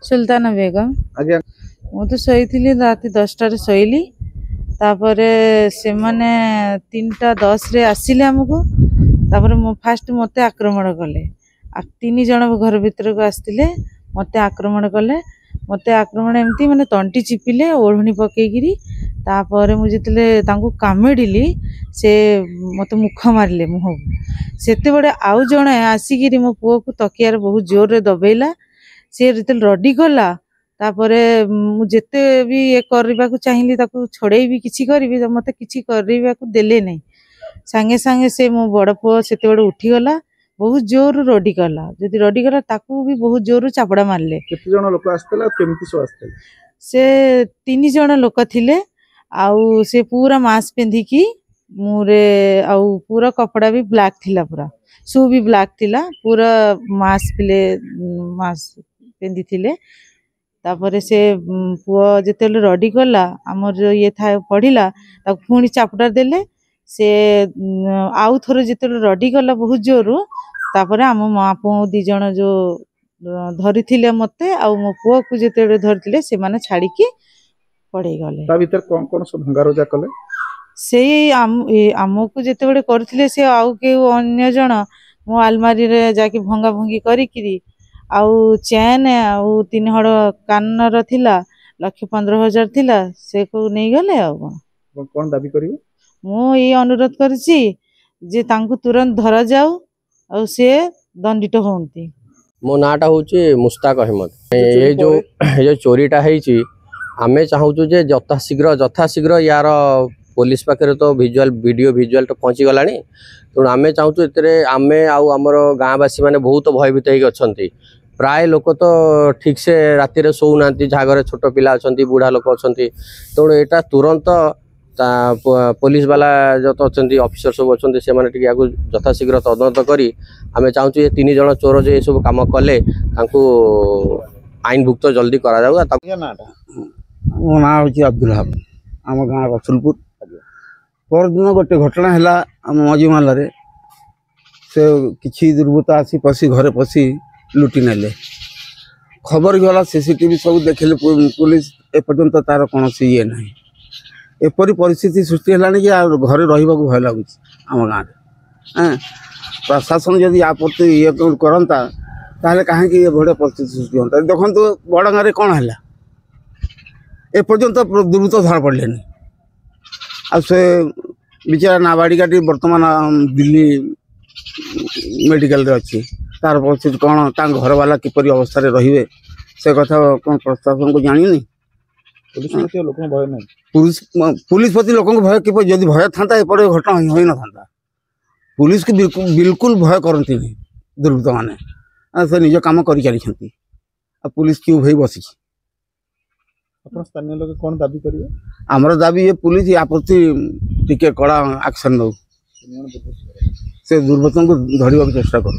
सुल्ताना बेगम। आज्ञा मु तो शोली रात 10टार शोली तापरे से माने 3:10 रे आसिले आमको तापरे मो फास्ट मते आक्रमण कले 3 जण घर भीतर को आस्तिले मते आक्रमण कले मते आक्रमण एमती माने तंटी चिपिले ओढ़णी पकेगिरी तापरे मु जितले तांको कामेडिली से मते मुख मारले मुह सेते बडे आउ जणे आसिगिरी मो पुओ को तकियार बहुत जोर रे दबेला से जितले रडी गला तापरे मु जेते भी ये करबा को चाहिली ताको छोड़ेई भी किछि करबी मते किछि करबा को देले नै संगे संगे से मो बड़ पुओ सेते बडे उठी गला बहुत जोर रडी गला जदि रडी गला ताको भी बहुत जोर चापड़ा मारले। केते जण लोक आस्तला केमती सो आस्तले से 3 जण लोक थिले आउ से पूरा मास्क पेंधी की मुरे आउ पूरा कपड़ा भी ब्लैक थिला पूरा शू भी ब्लैक थिला पूरा मास्क पेंधी थिले तापरे से पुओ जेतेले रडी गला हमर जो ये था पढ़िला ताको पुणी चापड़ा देले से आउ थोरे जेतेले रडी गला बहुत जोर तापरे हम मां पो 2 जण जो धरी थिले मते आउ मो पुओ को जेतेले धरथिले से माने छाड़ी की पड़े गले ता भीतर कोन कोन सब भंगारोजा कले से हमको जेतेबेले करथिले से आउ के अन्य जण मो अलमारी रे जाके भंगा भंगी करी किरी आउ चैन आउ 3 हड़ कानर थिला 1,15,000 थिला से को नहीं गले आउ कोन दाबी करियो मो ये अनुरोध करछि जे तांको तुरंत धरा जाऊ आउ से दंडित होंती। मो नाटा होची मुस्ताक अहमद ये जो चोरीटा है आमे चाहूँ जे जथा शीघ्र यार पुलिस पाखे तो वीडियो विजुआल तो पहुँची गला तेणु आमे चाहूँ आमे आमर गाँववासी मैंने बहुत भयभीत होती प्राय लोक तो ठीक से राति शोना जहाँ घर छोट पिला अच्छा बुढ़ा लोक अच्छा तेणु यहाँ तुरंत पुलिस वाला जो तो अच्छा ऑफिसर सब अच्छा से यथाशीघ्र तदंत करी आमे चाहूँ ये 3 जण चोर जो ये सब कम कले आईन भुक्त जल्दी करा जाऊ। मो ना हूँ अब्दुल हाब आम गाँव रसुलपुर परदिन गोटे घटना है आम मझीमाल से किसी दुर्बृत्त आसी पशि घरे पशि लुटि नेले खबर गला सीसीटीवी सब देखिले पुलिस एपर्यंत तार कौन ये ना एपरी परिस्थिति सृष्टि है कि घरे रहा भय लगुच आम गाँव प्रशासन जदि या प्रति ये करता ताहले कहीं ये बड़े परिस्थिति सृष्टि होता देखो बड़ गाँव कौन है एपर्यंत दुर्बृत्त धरा पड़े आ से बिचारा नाबाड़िकाटी बर्तमान दिल्ली मेडिकल अच्छी तार परिस्थिति कौन घर वाला किपरि अवस्था रे से कथा कौन प्रशासन को जानी पुलिस प्रति लोक भय कि जदि भय था एपटे घटना हो ना पुलिस को बिल्कुल भय करती दुर्बृत्त मैंने से निज कम कर चली पुलिस क्यों भई बसी स्थानीय लोग कौन दाबी करिए आमर दाबी ये पुलिस या प्रति टिके कड़ा एक्शन दो से दुर्बृत्तों को धरने की चेष्टा करो।